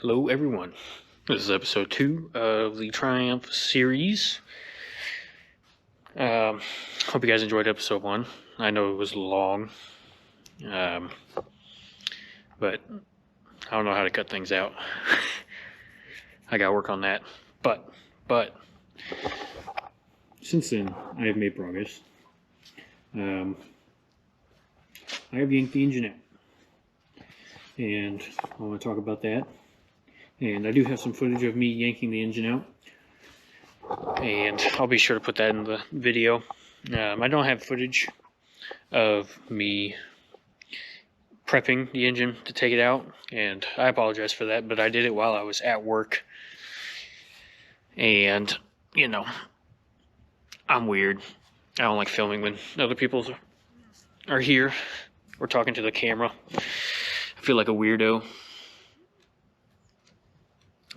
Hello everyone, this is episode 2 of the Triumph series. Hope you guys enjoyed episode 1. I know it was long, but I don't know how to cut things out. I gotta work on that, but since then I have made progress. I have yanked the engine out, and I want to talk about that. And I do have some footage of me yanking the engine out, and I'll be sure to put that in the video. I don't have footage of me prepping the engine to take it out, and I apologize for that, but I did it while I was at work. And, you know, I'm weird. I don't like filming when other people are here or talking to the camera. I feel like a weirdo.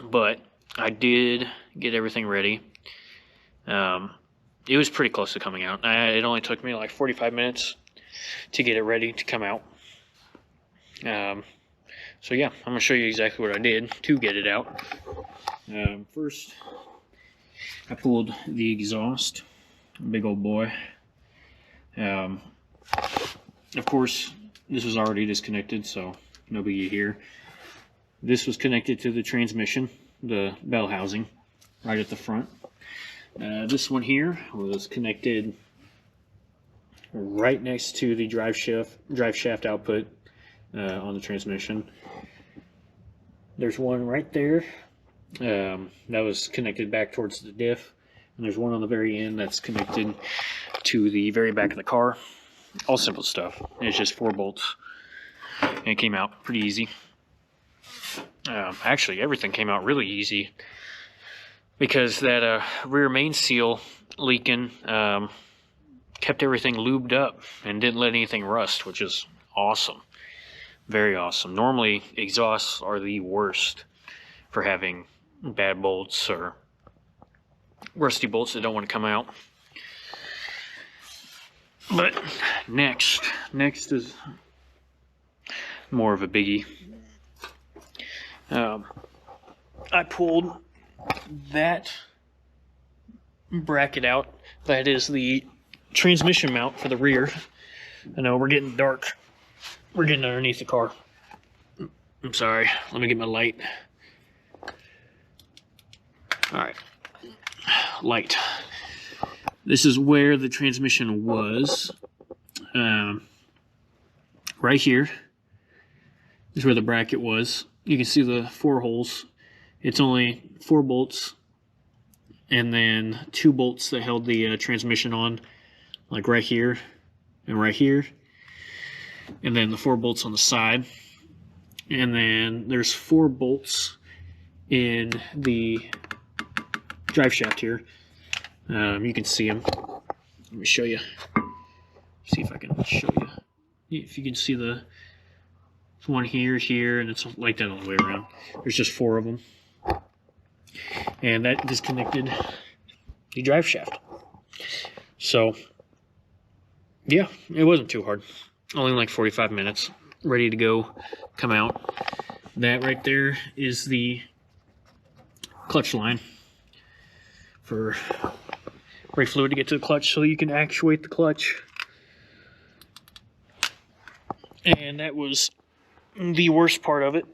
But I did get everything ready. It was pretty close to coming out. It only took me like 45 minutes to get it ready to come out. So yeah, I'm going to show you exactly what I did to get it out. First, I pulled the exhaust. Big old boy. Of course, this was already disconnected, so no biggie here. This was connected to the transmission, the bell housing, right at the front. This one here was connected right next to the drive shaft output on the transmission. There's one right there that was connected back towards the diff, and there's one on the very end that's connected to the very back of the car. All simple stuff. It's just 4 bolts, and it came out pretty easy. Actually, everything came out really easy because that rear main seal leaking kept everything lubed up and didn't let anything rust, which is awesome. Very awesome. Normally, exhausts are the worst for having bad bolts or rusty bolts that don't want to come out. But next is more of a biggie. I pulled that bracket out. That is the transmission mount for the rear. I know we're getting dark. We're getting underneath the car. I'm sorry. Let me get my light. Alright. Light. This is where the transmission was. Right here is where the bracket was. You can see the 4 holes. It's only 4 bolts and then 2 bolts that held the transmission on, like right here and right here, and then the 4 bolts on the side, and then there's 4 bolts in the drive shaft here. You can see them. Let me show you. See if I can show you. If you can see the one here, and it's like that all the way around. There's just 4 of them. And that disconnected the drive shaft. So, yeah, it wasn't too hard. Only like 45 minutes. Ready to go, come out. That right there is the clutch line for brake fluid to get to the clutch so you can actuate the clutch. And that was the worst part of it,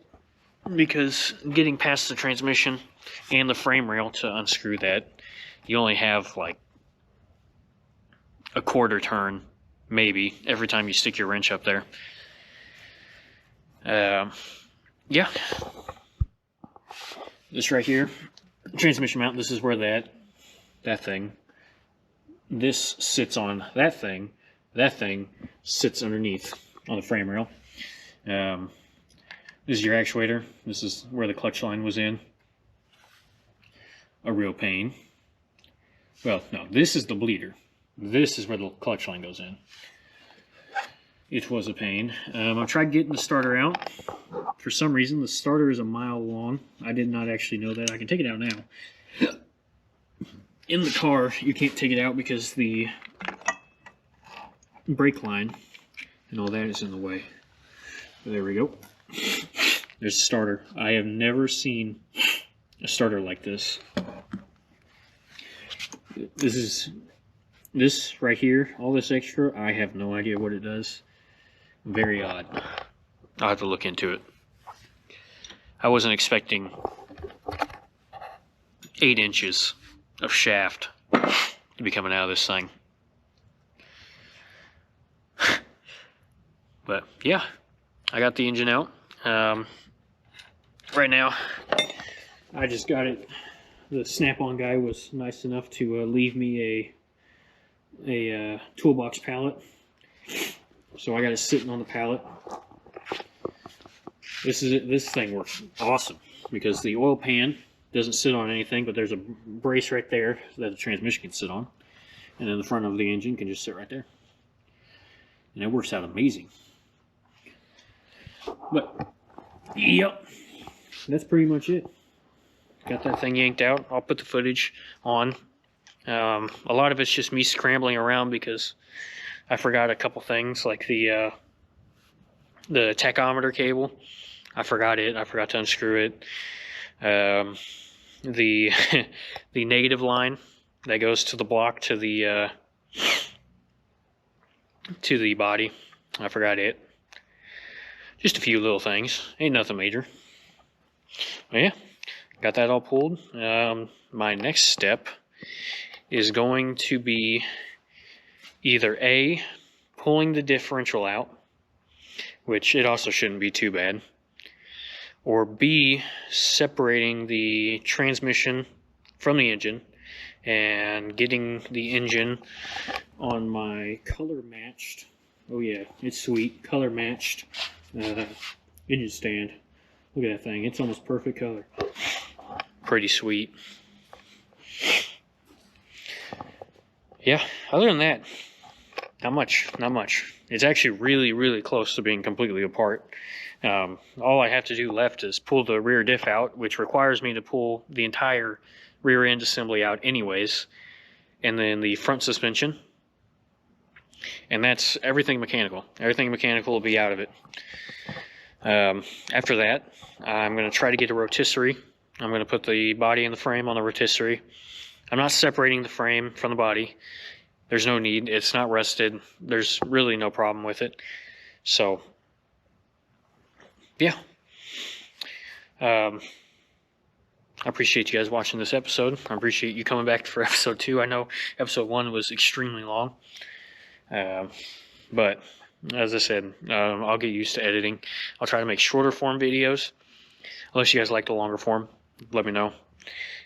because getting past the transmission and the frame rail to unscrew that, you only have like a quarter turn maybe every time you stick your wrench up there. Yeah, this right here, transmission mount. This is where that thing, this sits on that thing sits underneath on the frame rail. This is your actuator. This is where the clutch line was in. A real pain. Well, no, this is the bleeder. This is where the clutch line goes in. It was a pain. I tried getting the starter out. For some reason, the starter is a mile long. I did not actually know that. I can take it out now. In the car, you can't take it out because the brake line and all that is in the way. There we go. There's a starter. I have never seen a starter like this. This right here, all this extra, I have no idea what it does. Very odd. I'll have to look into it. I wasn't expecting 8 inches of shaft to be coming out of this thing. But yeah, I got the engine out. Right now, I just got it. The Snap-on guy was nice enough to leave me a toolbox pallet. So I got it sitting on the pallet. This thing works awesome because the oil pan doesn't sit on anything, but there's a brace right there that the transmission can sit on, and then the front of the engine can just sit right there, and it works out amazing. But yep, that's pretty much it. Got that thing yanked out. I'll put the footage on. A lot of it's just me scrambling around because I forgot a couple things, like the tachometer cable. I forgot it. I forgot to unscrew it. The the negative line that goes to the block to the body. I forgot it. Just a few little things. Ain't nothing major. But yeah, got that all pulled. My next step is going to be either A, pulling the differential out, which it also shouldn't be too bad, or B, separating the transmission from the engine and getting the engine on my color matched, oh yeah, it's sweet, color matched engine stand. Look at that thing, it's almost perfect color. Pretty sweet. Yeah, other than that, not much. It's actually really close to being completely apart. All I have to do left is pull the rear diff out, which requires me to pull the entire rear end assembly out anyways, and then the front suspension, and that's everything mechanical. Everything mechanical will be out of it. After that, I'm going to try to get a rotisserie. I'm going to put the body and the frame on the rotisserie. I'm not separating the frame from the body. There's no need. It's not rusted. There's really no problem with it. So, yeah. I appreciate you guys watching this episode. I appreciate you coming back for episode 2. I know episode 1 was extremely long. But, as I said, I'll get used to editing. I'll try to make shorter form videos. Unless you guys like the longer form, let me know.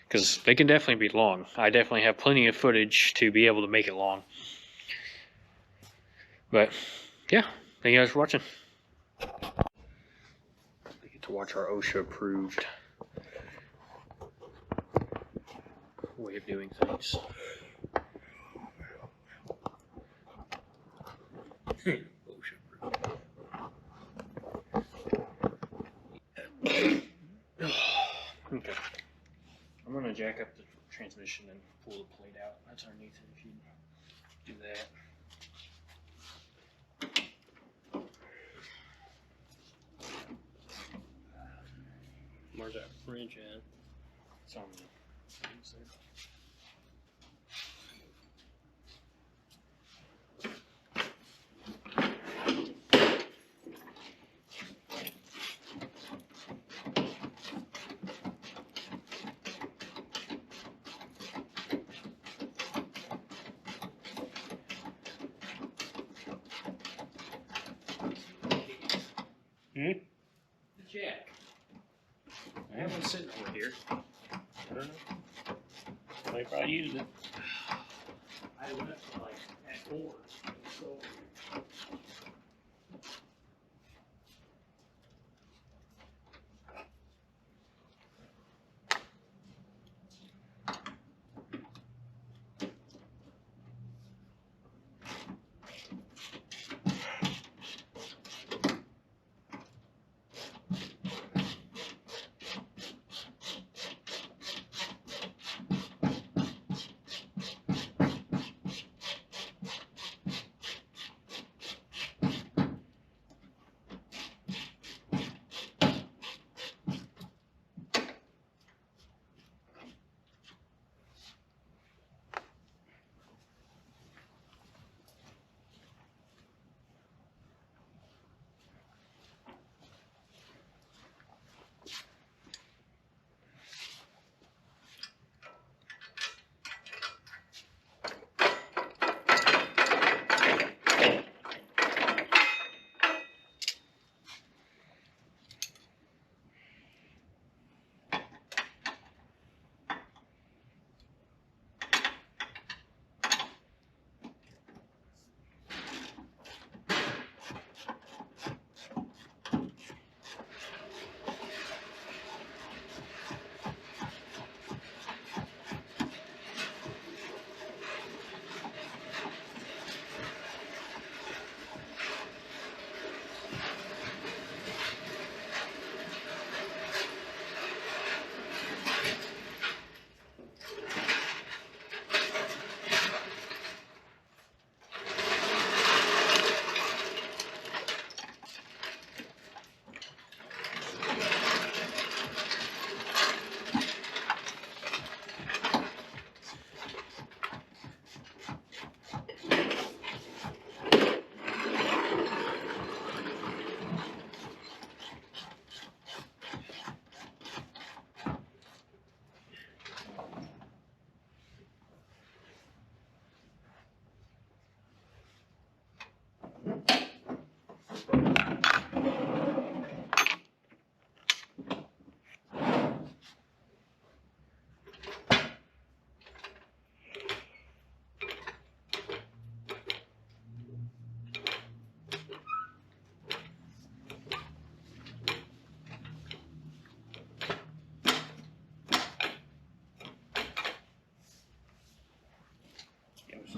Because they can definitely be long. I definitely have plenty of footage to be able to make it long. But, yeah. Thank you guys for watching. We get to watch our OSHA approved way of doing things. OSHA approved. Okay. I'm going to jack up the transmission and pull the plate out. That's underneath it if you do that. Where's that wrench at? It's on the inside. Hmm? The jack. I have one sitting over here. I don't know. They probably used it. I left it like at 4. So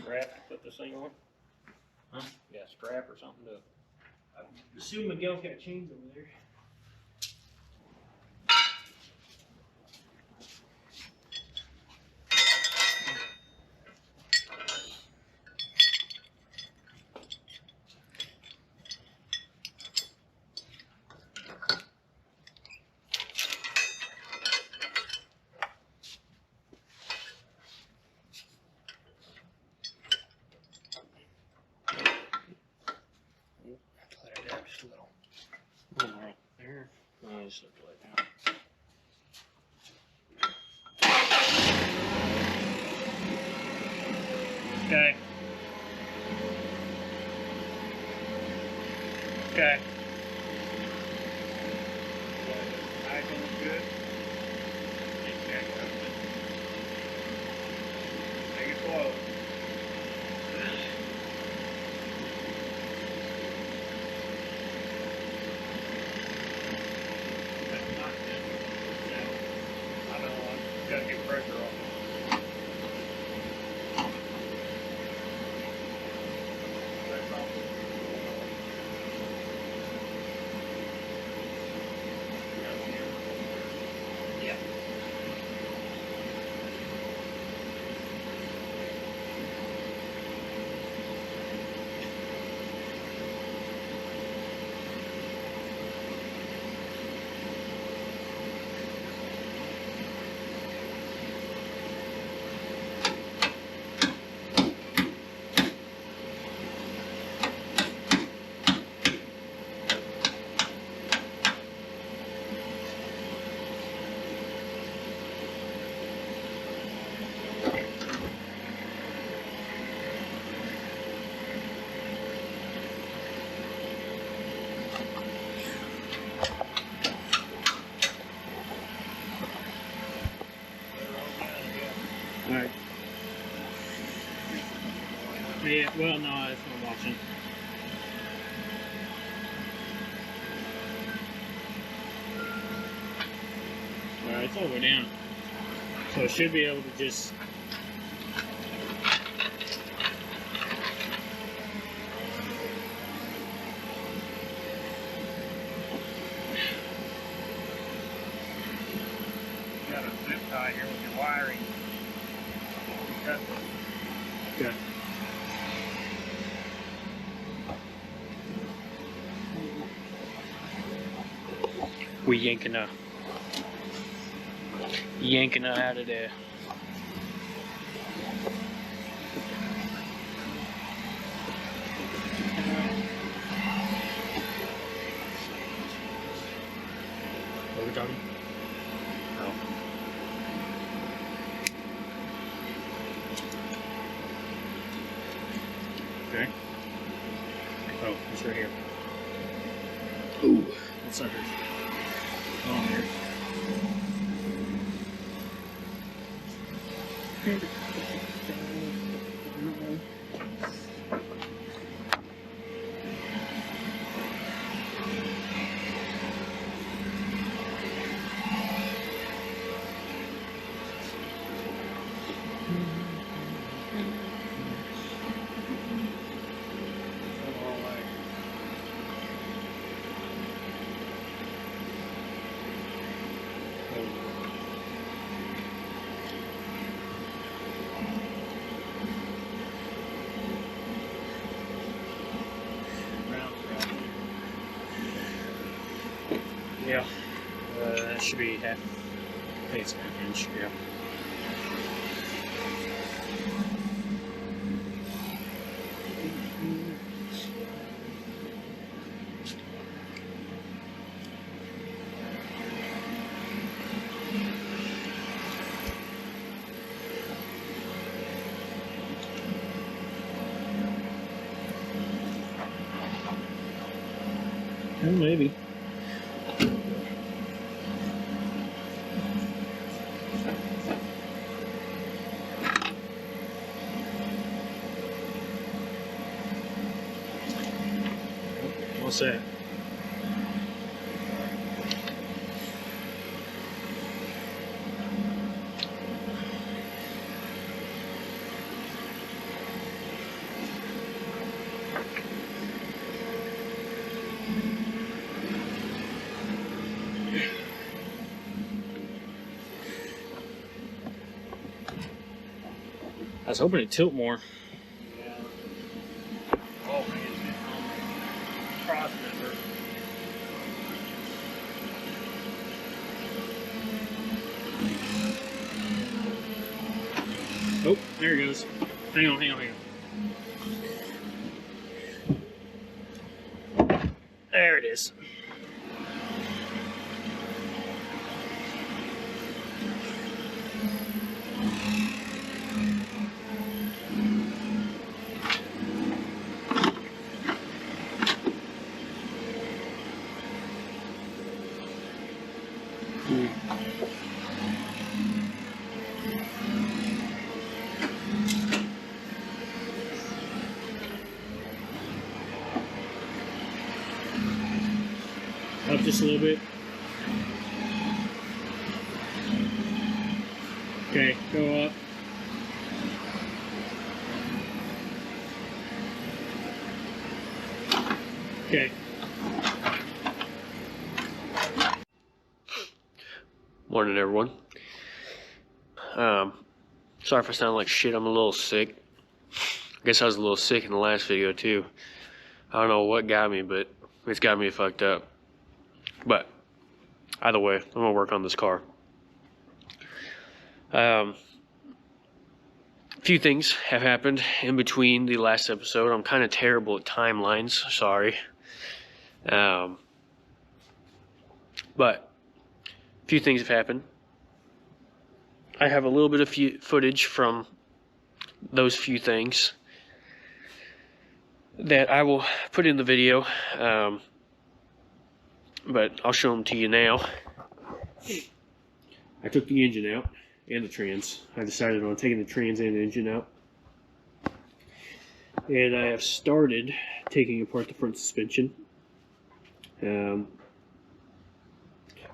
strap to put this thing on? Huh? You got a strap or something to? I assume Miguel's got chains over there. Let it down just a little. Right there. Just look like that. Okay. Okay. I can look good. Make it close. That's not good. No. I know. I gotta get pressure off it. That's all. Yeah. Alright. Yeah, well, no, that's what I'm watching. Alright, it's all the way down. So it should be able to just... You got a zip tie here with your wiring. Cut Okay. We yanking her out of there. What are we talking? Oh. Okay. Oh, it's right here. Ooh, what's that? Oh, here. Yeah, that should be half. I think it's a half inch. Yeah. Well, maybe. What's that? I was hoping it'd tilt more. Yeah. Oh, man, it's getting on the cross member. Oh, there it goes. Hang on. There it is. Up just a little bit. Okay, go up. Okay. Morning, everyone. Sorry if I sound like shit. I'm a little sick. I guess I was a little sick in the last video too. I don't know what got me, but it's got me fucked up. But either way, I'm gonna work on this car. A few things have happened in between the last episode. I'm kind of terrible at timelines. Sorry. But a few things have happened. I have a little bit of footage from those few things that I will put in the video, but I'll show them to you now. I took the engine out and the trans. I decided on taking the trans and the engine out. And I have started taking apart the front suspension.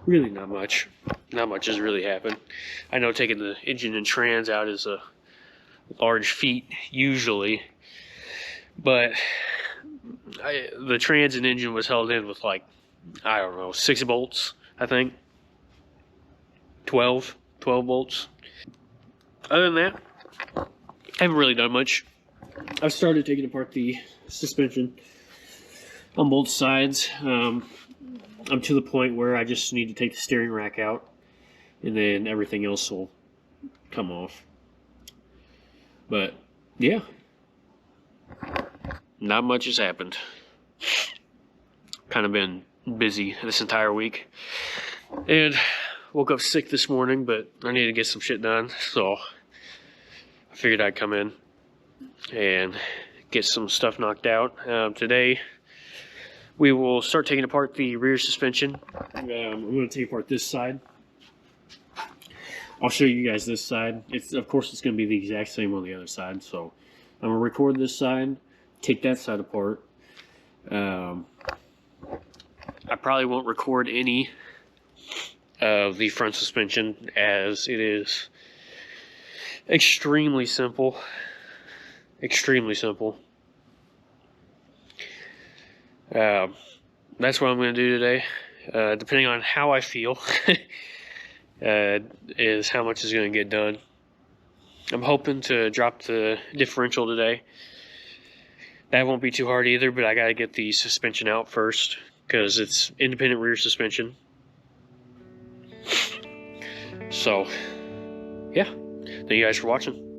Really not much. Not much has really happened. I know taking the engine and trans out is a large feat usually, but the trans and engine was held in with like, I don't know, 6 bolts, I think. 12 bolts. Other than that, I haven't really done much. I've started taking apart the suspension on both sides. I'm to the point where I just need to take the steering rack out, and then everything else will come off. But yeah, not much has happened. Kind of been busy this entire week, and woke up sick this morning, but I need to get some shit done, so I figured I'd come in and get some stuff knocked out. Today we will start taking apart the rear suspension. I'm going to take apart this side. I'll show you guys this side. Of course it's going to be the exact same on the other side, so I'm going to record this side, take that side apart. I probably won't record any of the front suspension, as it is extremely simple. Extremely simple. That's what I'm going to do today. Depending on how I feel, is how much is going to get done. I'm hoping to drop the differential today. That won't be too hard either, but I got to get the suspension out first, because it's independent rear suspension. So, yeah. Thank you guys for watching.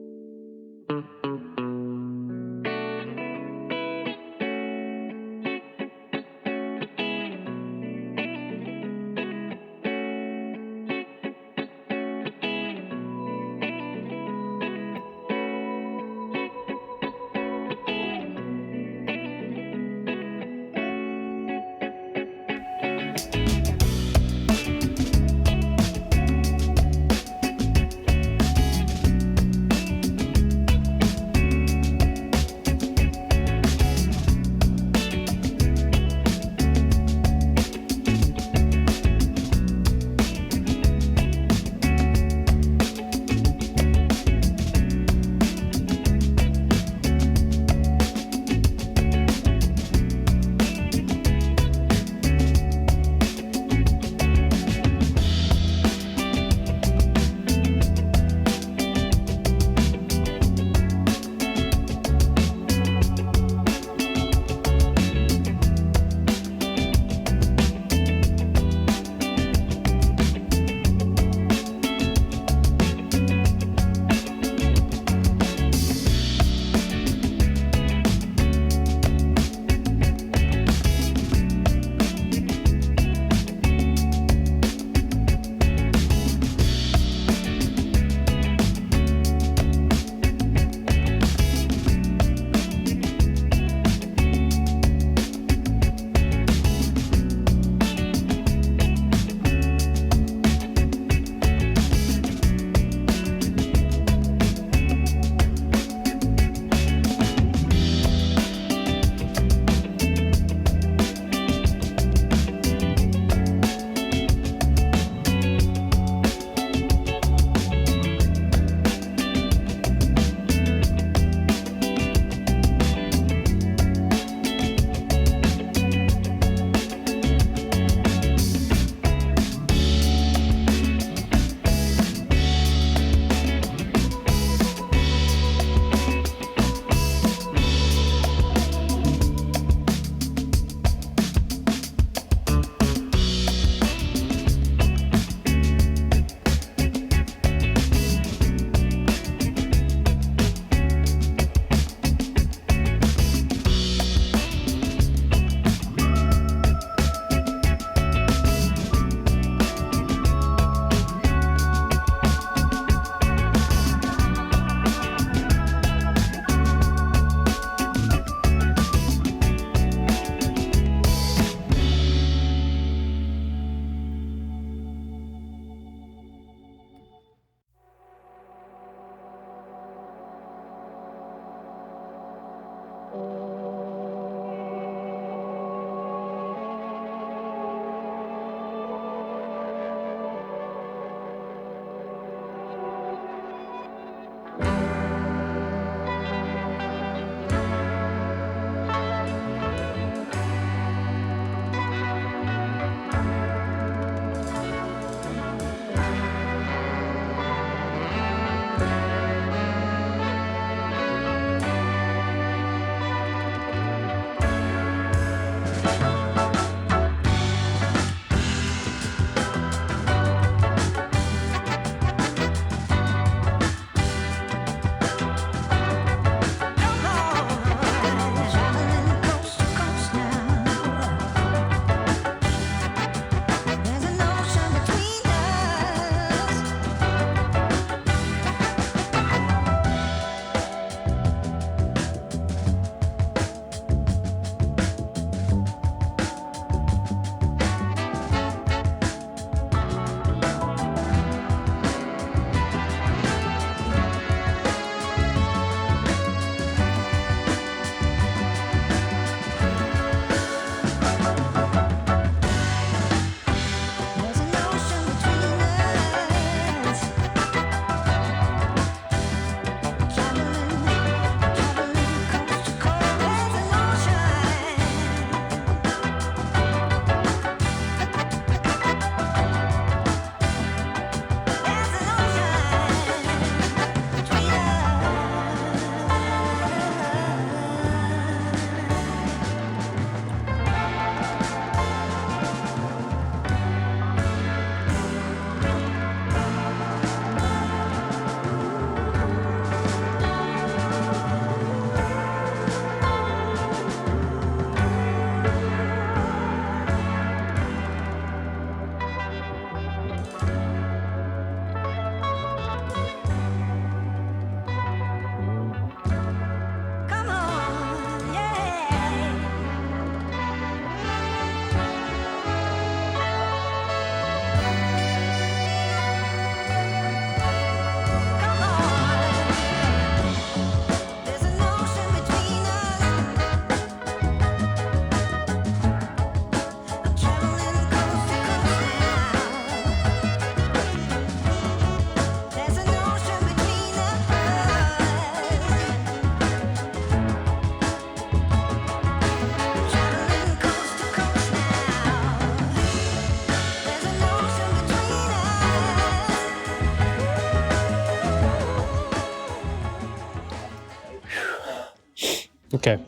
Okay.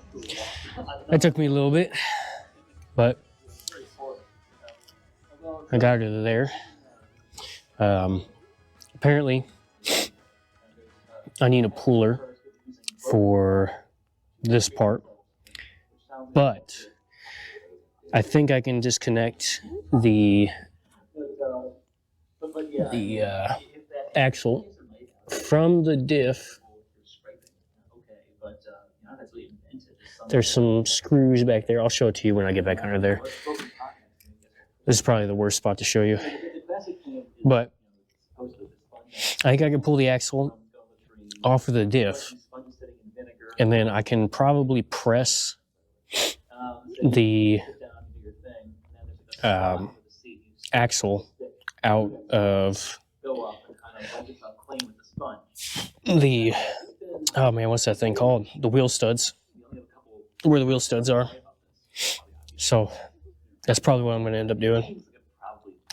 That took me a little bit, but I got it there. Apparently, I need a puller for this part, but I think I can disconnect the axle from the diff. There's some screws back there. I'll show it to you when I get back under there. This is probably the worst spot to show you. But I think I can pull the axle off of the diff, and then I can probably press the axle out of the, oh man, what's that thing called? The wheel studs, where the wheel studs are. So that's probably what I'm going to end up doing.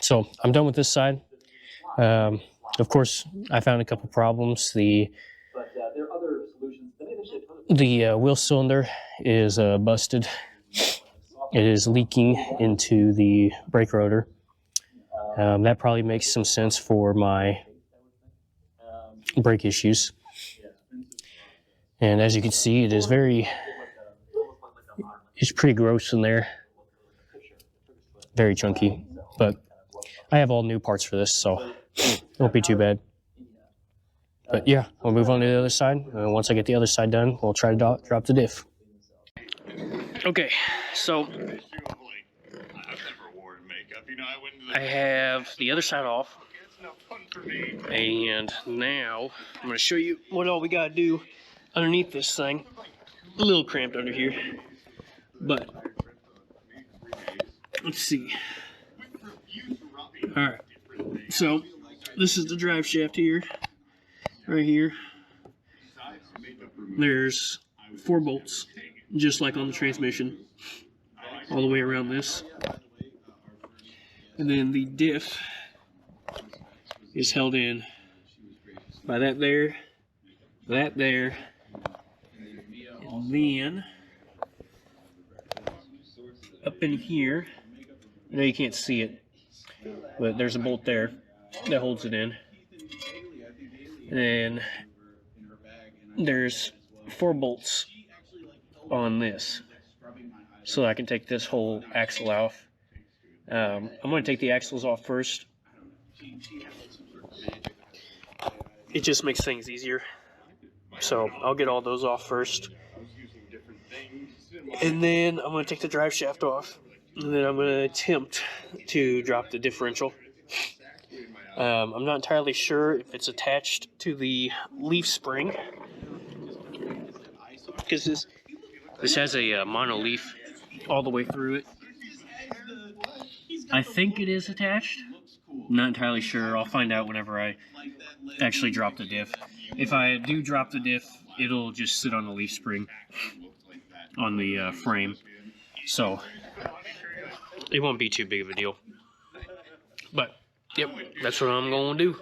So I'm done with this side. Of course, I found a couple problems. The wheel cylinder is busted. It is leaking into the brake rotor. That probably makes some sense for my brake issues. And as you can see, it's pretty gross in there. Very chunky. But I have all new parts for this, so it won't be too bad. But yeah, we'll move on to the other side. Once I get the other side done, we'll try to drop the diff. Okay, so I have the other side off, and now I'm going to show you what all we got to do underneath this thing. A little cramped under here, but let's see. Alright, so this is the drive shaft here, right here. There's 4 bolts, just like on the transmission, all the way around this. And then the diff is held in by that there, and then up in here, I know you can't see it, but there's a bolt there that holds it in. And then there's 4 bolts on this, so I can take this whole axle off. I'm going to take the axles off first. It just makes things easier. So I'll get all those off first. And then I'm going to take the drive shaft off. And then I'm going to attempt to drop the differential. I'm not entirely sure if it's attached to the leaf spring, because this has a mono leaf all the way through it. I think it is attached. I'm not entirely sure. I'll find out whenever I actually drop the diff. If I do drop the diff, it'll just sit on the leaf spring on the frame. So it won't be too big of a deal. But, yep, that's what I'm going to do.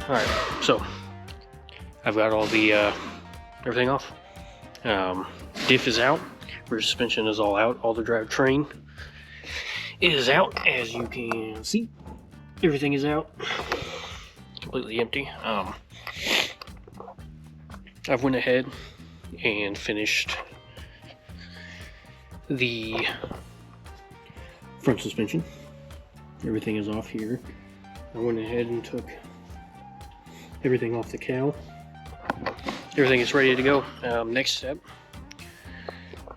Alright, so I've got all the everything off. Diff is out, rear suspension is all out, all the drivetrain is out, as you can see. Everything is out, completely empty. I've went ahead and finished the front suspension. Everything is off here. I went ahead and took everything off the cowl. Everything is ready to go. Next step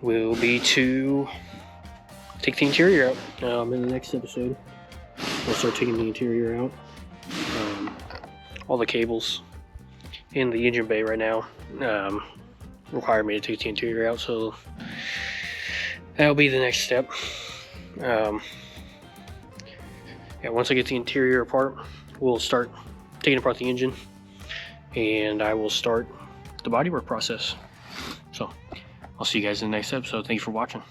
will be to take the interior out. In the next episode, we'll start taking the interior out. All the cables in the engine bay right now require me to take the interior out, so that'll be the next step. Yeah, once I get the interior apart, we'll start taking apart the engine, and I will start the bodywork process. So I'll see you guys in the next episode. Thank you for watching.